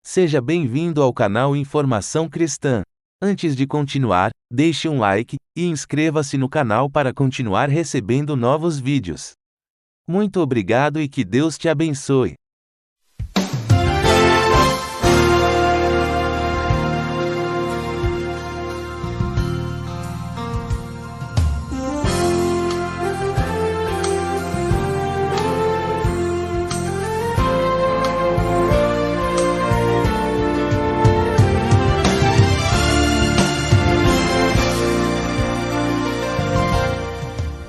Seja bem-vindo ao canal Informação Cristã. Antes de continuar, deixe um like e inscreva-se no canal para continuar recebendo novos vídeos. Muito obrigado e que Deus te abençoe.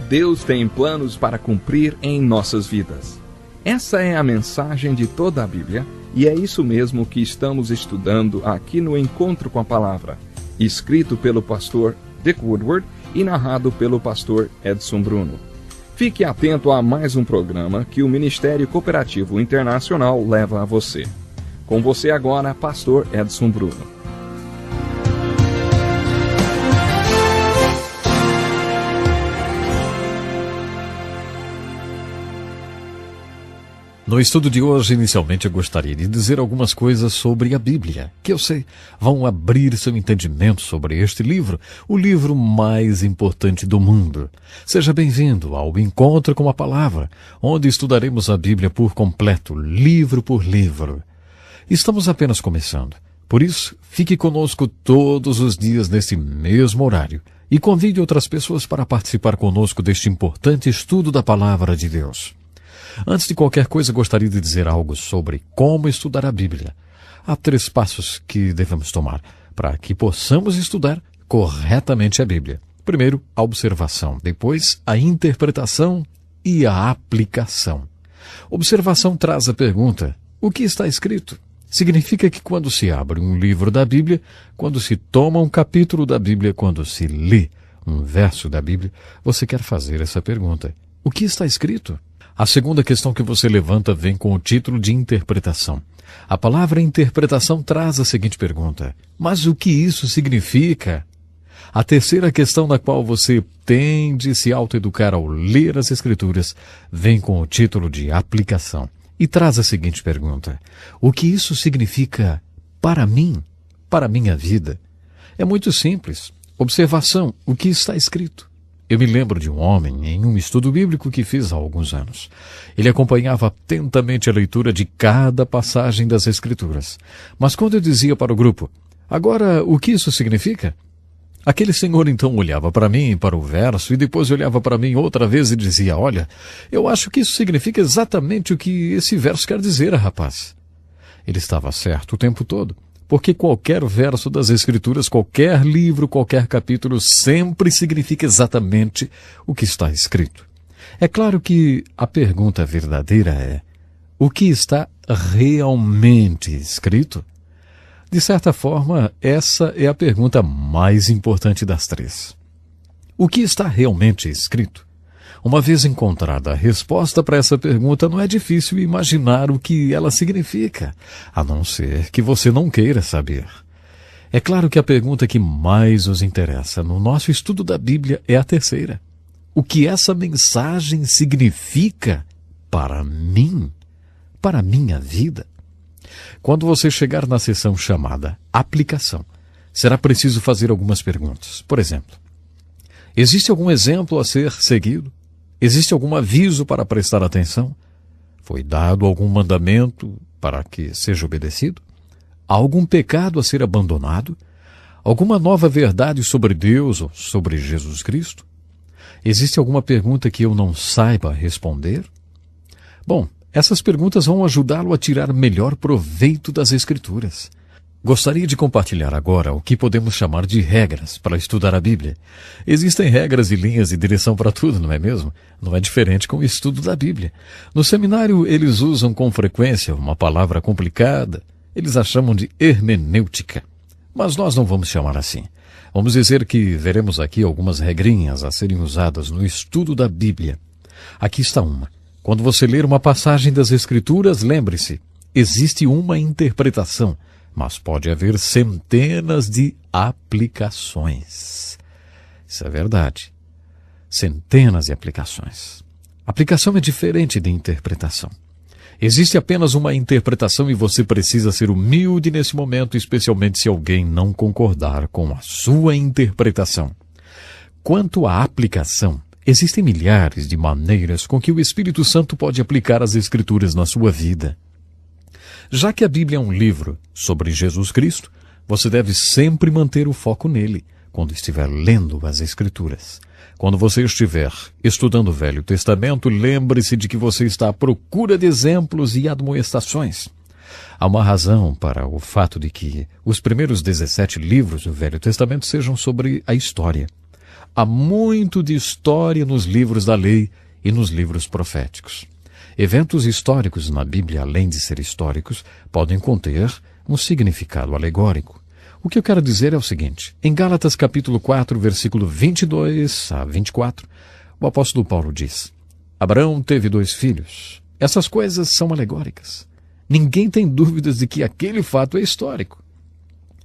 Deus tem planos para cumprir em nossas vidas. Essa é a mensagem de toda a Bíblia e é isso mesmo que estamos estudando aqui no Encontro com a Palavra, escrito pelo pastor Dick Woodward e narrado pelo pastor Edson Bruno. Fique atento a mais um programa que o Ministério Cooperativo Internacional leva a você. Com você agora, pastor Edson Bruno. No estudo de hoje, inicialmente, eu gostaria de dizer algumas coisas sobre a Bíblia, que eu sei vão abrir seu entendimento sobre este livro, o livro mais importante do mundo. Seja bem-vindo ao Encontro com a Palavra, onde estudaremos a Bíblia por completo, livro por livro. Estamos apenas começando, por isso, fique conosco todos os dias nesse mesmo horário e convide outras pessoas para participar conosco deste importante estudo da Palavra de Deus. Antes de qualquer coisa, gostaria de dizer algo sobre como estudar a Bíblia. Há 3 passos que devemos tomar para que possamos estudar corretamente a Bíblia. Primeiro, a observação. Depois, a interpretação e a aplicação. Observação traz a pergunta: o que está escrito? Significa que quando se abre um livro da Bíblia, quando se toma um capítulo da Bíblia, quando se lê um verso da Bíblia, você quer fazer essa pergunta: o que está escrito? A segunda questão que você levanta vem com o título de interpretação. A palavra interpretação traz a seguinte pergunta: mas o que isso significa? A terceira questão na qual você tem de se autoeducar ao ler as Escrituras vem com o título de aplicação e traz a seguinte pergunta: o que isso significa para mim, para a minha vida? É muito simples. Observação: o que está escrito? Eu me lembro de um homem em um estudo bíblico que fiz há alguns anos. Ele acompanhava atentamente a leitura de cada passagem das Escrituras. Mas quando eu dizia para o grupo: agora, o que isso significa? Aquele senhor então olhava para mim, para o verso, e depois olhava para mim outra vez e dizia: olha, eu acho que isso significa exatamente o que esse verso quer dizer, rapaz. Ele estava certo o tempo todo. Porque qualquer verso das Escrituras, qualquer livro, qualquer capítulo, sempre significa exatamente o que está escrito. É claro que a pergunta verdadeira é: o que está realmente escrito? De certa forma, essa é a pergunta mais importante das 3. O que está realmente escrito? Uma vez encontrada a resposta para essa pergunta, não é difícil imaginar o que ela significa, a não ser que você não queira saber. É claro que a pergunta que mais nos interessa no nosso estudo da Bíblia é a terceira: o que essa mensagem significa para mim, para a minha vida? Quando você chegar na seção chamada Aplicação, será preciso fazer algumas perguntas. Por exemplo, existe algum exemplo a ser seguido? Existe algum aviso para prestar atenção? Foi dado algum mandamento para que seja obedecido? Há algum pecado a ser abandonado? Alguma nova verdade sobre Deus ou sobre Jesus Cristo? Existe alguma pergunta que eu não saiba responder? Bom, essas perguntas vão ajudá-lo a tirar melhor proveito das Escrituras. Gostaria de compartilhar agora o que podemos chamar de regras para estudar a Bíblia. Existem regras e linhas de direção para tudo, não é mesmo? Não é diferente com o estudo da Bíblia. No seminário, eles usam com frequência uma palavra complicada. Eles a chamam de hermenêutica. Mas nós não vamos chamar assim. Vamos dizer que veremos aqui algumas regrinhas a serem usadas no estudo da Bíblia. Aqui está uma. Quando você ler uma passagem das Escrituras, lembre-se, existe uma interpretação, mas pode haver centenas de aplicações. Isso é verdade. Centenas de aplicações. Aplicação é diferente de interpretação. Existe apenas uma interpretação e você precisa ser humilde nesse momento, especialmente se alguém não concordar com a sua interpretação. Quanto à aplicação, existem milhares de maneiras com que o Espírito Santo pode aplicar as Escrituras na sua vida. Já que a Bíblia é um livro sobre Jesus Cristo, você deve sempre manter o foco nele quando estiver lendo as Escrituras. Quando você estiver estudando o Velho Testamento, lembre-se de que você está à procura de exemplos e admoestações. Há uma razão para o fato de que os primeiros 17 livros do Velho Testamento sejam sobre a história. Há muito de história nos livros da lei e nos livros proféticos. Eventos históricos na Bíblia, além de ser históricos, podem conter um significado alegórico. O que eu quero dizer é o seguinte: em Gálatas capítulo 4, versículo 22 a 24, o apóstolo Paulo diz: Abraão teve 2 filhos. Essas coisas são alegóricas. Ninguém tem dúvidas de que aquele fato é histórico.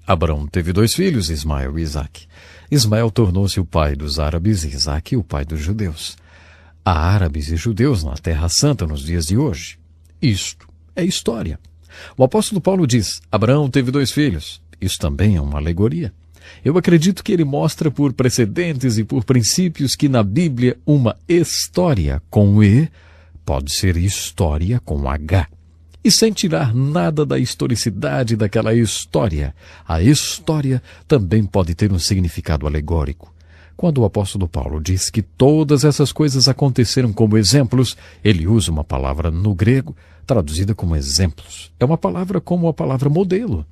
Abraão teve 2 filhos, Ismael e Isaque. Ismael tornou-se o pai dos árabes e Isaque o pai dos judeus. Há árabes e judeus na Terra Santa nos dias de hoje. Isto é história. O apóstolo Paulo diz: Abraão teve 2 filhos. Isso também é uma alegoria. Eu acredito que ele mostra por precedentes e por princípios que na Bíblia uma história com E pode ser história com H. E sem tirar nada da historicidade daquela história, a história também pode ter um significado alegórico. Quando o apóstolo Paulo diz que todas essas coisas aconteceram como exemplos, ele usa uma palavra no grego traduzida como exemplos. É uma palavra como a palavra modelo.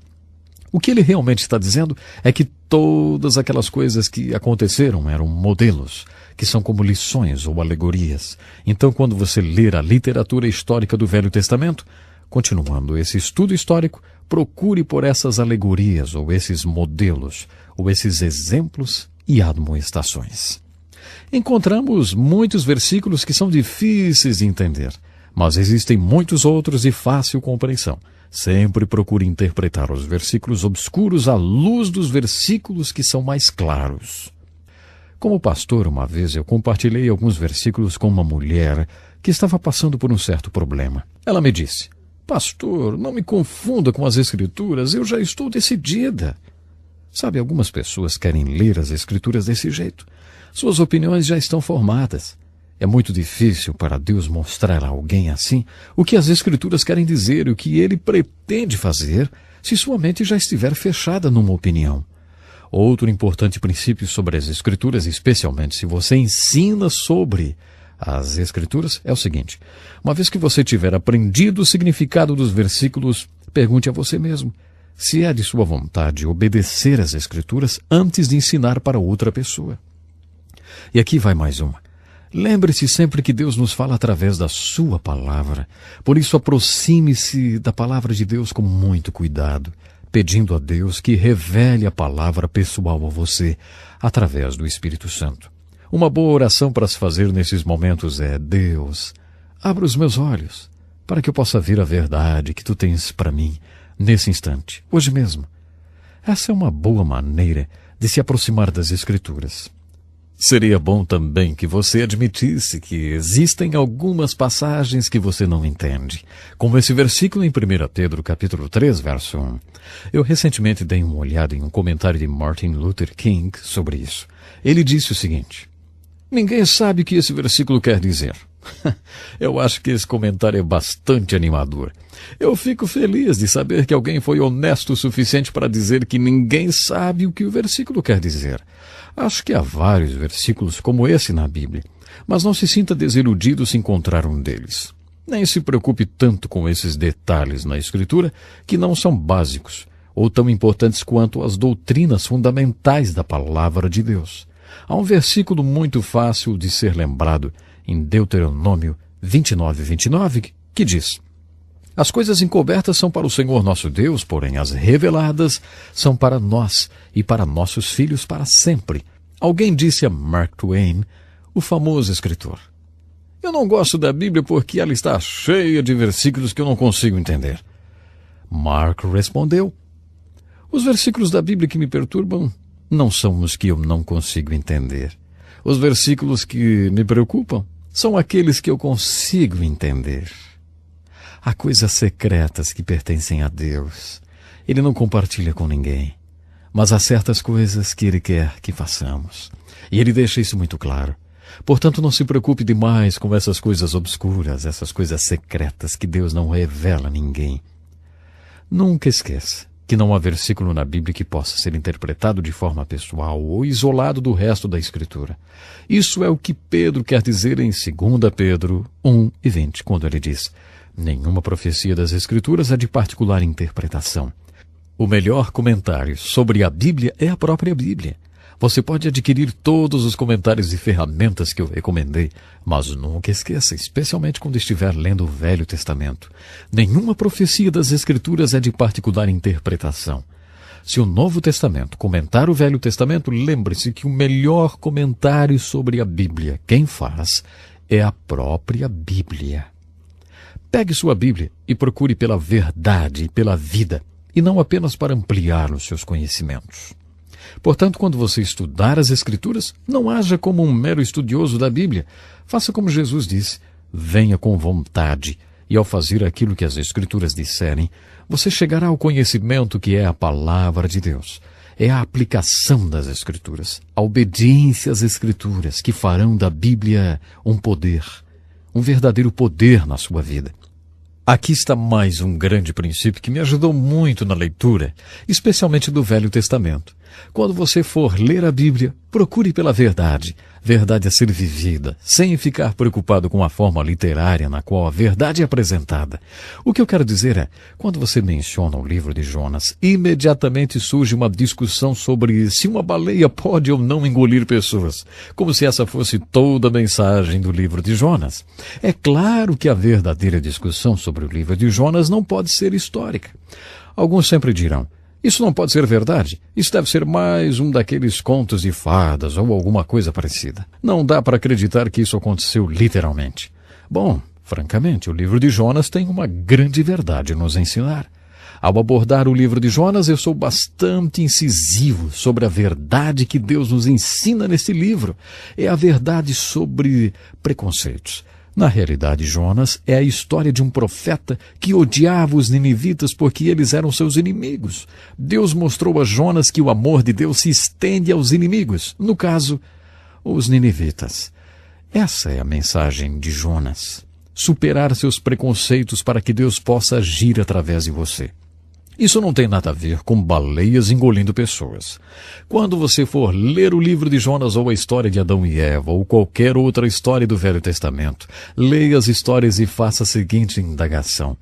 O que ele realmente está dizendo é que todas aquelas coisas que aconteceram eram modelos, que são como lições ou alegorias. Então, quando você ler a literatura histórica do Velho Testamento, continuando esse estudo histórico, procure por essas alegorias, ou esses modelos, ou esses exemplos e admoestações. Encontramos muitos versículos que são difíceis de entender, mas existem muitos outros de fácil compreensão. Sempre procure interpretar os versículos obscuros à luz dos versículos que são mais claros. Como pastor, uma vez eu compartilhei alguns versículos com uma mulher que estava passando por um certo problema. Ela me disse: Pastor, não me confunda com as Escrituras, eu já estou decidida. Sabe, algumas pessoas querem ler as Escrituras desse jeito. Suas opiniões já estão formadas. É muito difícil para Deus mostrar a alguém assim o que as Escrituras querem dizer e o que Ele pretende fazer se sua mente já estiver fechada numa opinião. Outro importante princípio sobre as Escrituras, especialmente se você ensina sobre as Escrituras, é o seguinte: uma vez que você tiver aprendido o significado dos versículos, pergunte a você mesmo se é de sua vontade obedecer às Escrituras antes de ensinar para outra pessoa. E aqui vai mais uma. Lembre-se sempre que Deus nos fala através da sua palavra. Por isso, aproxime-se da palavra de Deus com muito cuidado, pedindo a Deus que revele a palavra pessoal a você, através do Espírito Santo. Uma boa oração para se fazer nesses momentos é: Deus, abra os meus olhos, para que eu possa ver a verdade que Tu tens para mim, nesse instante, hoje mesmo. Essa é uma boa maneira de se aproximar das Escrituras. Seria bom também que você admitisse que existem algumas passagens que você não entende, como esse versículo em 1 Pedro capítulo 3, verso 1. Eu recentemente dei uma olhada em um comentário de Martin Luther King sobre isso. Ele disse o seguinte: ninguém sabe o que esse versículo quer dizer. Eu acho que esse comentário é bastante animador. Eu fico feliz de saber que alguém foi honesto o suficiente para dizer que ninguém sabe o que o versículo quer dizer. Acho que há vários versículos como esse na Bíblia, mas não se sinta desiludido se encontrar um deles. Nem se preocupe tanto com esses detalhes na Escritura que não são básicos ou tão importantes quanto as doutrinas fundamentais da palavra de Deus. Há um versículo muito fácil de ser lembrado em Deuteronômio 29:29, que diz: As coisas encobertas são para o Senhor nosso Deus, porém as reveladas são para nós e para nossos filhos para sempre. Alguém disse a Mark Twain, o famoso escritor: Eu não gosto da Bíblia porque ela está cheia de versículos que eu não consigo entender. Mark respondeu: Os versículos da Bíblia que me perturbam não são os que eu não consigo entender. Os versículos que me preocupam são aqueles que eu consigo entender. Há coisas secretas que pertencem a Deus. Ele não compartilha com ninguém. Mas há certas coisas que Ele quer que façamos. E Ele deixa isso muito claro. Portanto, não se preocupe demais com essas coisas obscuras, essas coisas secretas que Deus não revela a ninguém. Nunca esqueça que não há versículo na Bíblia que possa ser interpretado de forma pessoal ou isolado do resto da Escritura. Isso é o que Pedro quer dizer em 2 Pedro 1:20, quando ele diz: nenhuma profecia das Escrituras é de particular interpretação. O melhor comentário sobre a Bíblia é a própria Bíblia. Você pode adquirir todos os comentários e ferramentas que eu recomendei, mas nunca esqueça, especialmente quando estiver lendo o Velho Testamento, nenhuma profecia das Escrituras é de particular interpretação. Se o Novo Testamento comentar o Velho Testamento, lembre-se que o melhor comentário sobre a Bíblia, quem faz, é a própria Bíblia. Pegue sua Bíblia e procure pela verdade e pela vida, e não apenas para ampliar os seus conhecimentos. Portanto, quando você estudar as Escrituras, não haja como um mero estudioso da Bíblia. Faça como Jesus disse: venha com vontade, e ao fazer aquilo que as Escrituras disserem, você chegará ao conhecimento que é a palavra de Deus. É a aplicação das Escrituras, a obediência às Escrituras, que farão da Bíblia um poder, um verdadeiro poder na sua vida. Aqui está mais um grande princípio que me ajudou muito na leitura, especialmente do Velho Testamento. Quando você for ler a Bíblia, procure pela verdade, verdade a ser vivida, sem ficar preocupado com a forma literária na qual a verdade é apresentada. O que eu quero dizer é, quando você menciona o livro de Jonas, imediatamente surge uma discussão sobre se uma baleia pode ou não engolir pessoas, como se essa fosse toda a mensagem do livro de Jonas. É claro que a verdadeira discussão sobre o livro de Jonas não pode ser histórica. Alguns sempre dirão: isso não pode ser verdade. Isso deve ser mais um daqueles contos de fadas ou alguma coisa parecida. Não dá para acreditar que isso aconteceu literalmente. Bom, francamente, o livro de Jonas tem uma grande verdade a nos ensinar. Ao abordar o livro de Jonas, eu sou bastante incisivo sobre a verdade que Deus nos ensina nesse livro. É a verdade sobre preconceitos. Na realidade, Jonas é a história de um profeta que odiava os ninivitas porque eles eram seus inimigos. Deus mostrou a Jonas que o amor de Deus se estende aos inimigos, no caso, os ninivitas. Essa é a mensagem de Jonas: superar seus preconceitos para que Deus possa agir através de você. Isso não tem nada a ver com baleias engolindo pessoas. Quando você for ler o livro de Jonas ou a história de Adão e Eva ou qualquer outra história do Velho Testamento, leia as histórias e faça a seguinte indagação: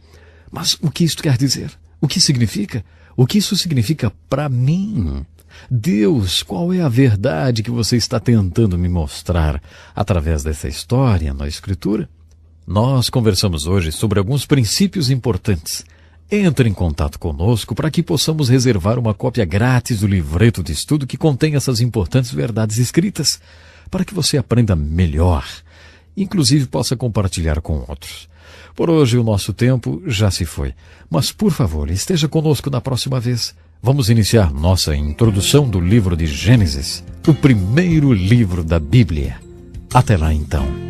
mas o que isto quer dizer? O que significa? O que isso significa para mim? Deus, qual é a verdade que você está tentando me mostrar através dessa história na Escritura? Nós conversamos hoje sobre alguns princípios importantes. Entre em contato conosco para que possamos reservar uma cópia grátis do livreto de estudo que contém essas importantes verdades escritas, para que você aprenda melhor, inclusive possa compartilhar com outros. Por hoje o nosso tempo já se foi, mas por favor, esteja conosco na próxima vez. Vamos iniciar nossa introdução do livro de Gênesis, o primeiro livro da Bíblia. Até lá então.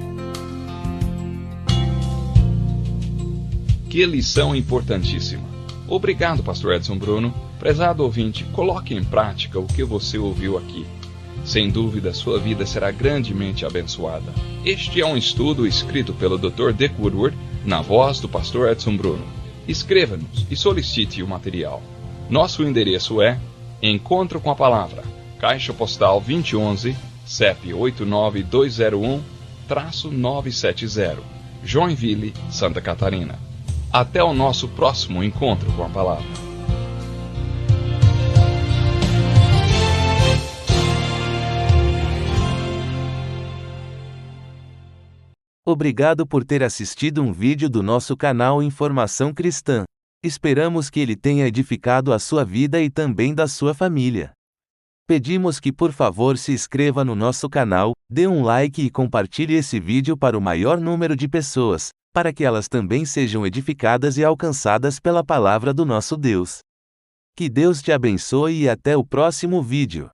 Que lição importantíssima. Obrigado, Pastor Edson Bruno. Prezado ouvinte, coloque em prática o que você ouviu aqui. Sem dúvida, sua vida será grandemente abençoada. Este é um estudo escrito pelo Dr. Dick Woodward, na voz do Pastor Edson Bruno. Escreva-nos e solicite o material. Nosso endereço é Encontro com a Palavra, Caixa Postal 2011, CEP 89201-970, Joinville, Santa Catarina. Até o nosso próximo encontro com a palavra. Obrigado por ter assistido um vídeo do nosso canal Informação Cristã. Esperamos que ele tenha edificado a sua vida e também da sua família. Pedimos que por favor se inscreva no nosso canal, dê um like e compartilhe esse vídeo para o maior número de pessoas, para que elas também sejam edificadas e alcançadas pela palavra do nosso Deus. Que Deus te abençoe e até o próximo vídeo.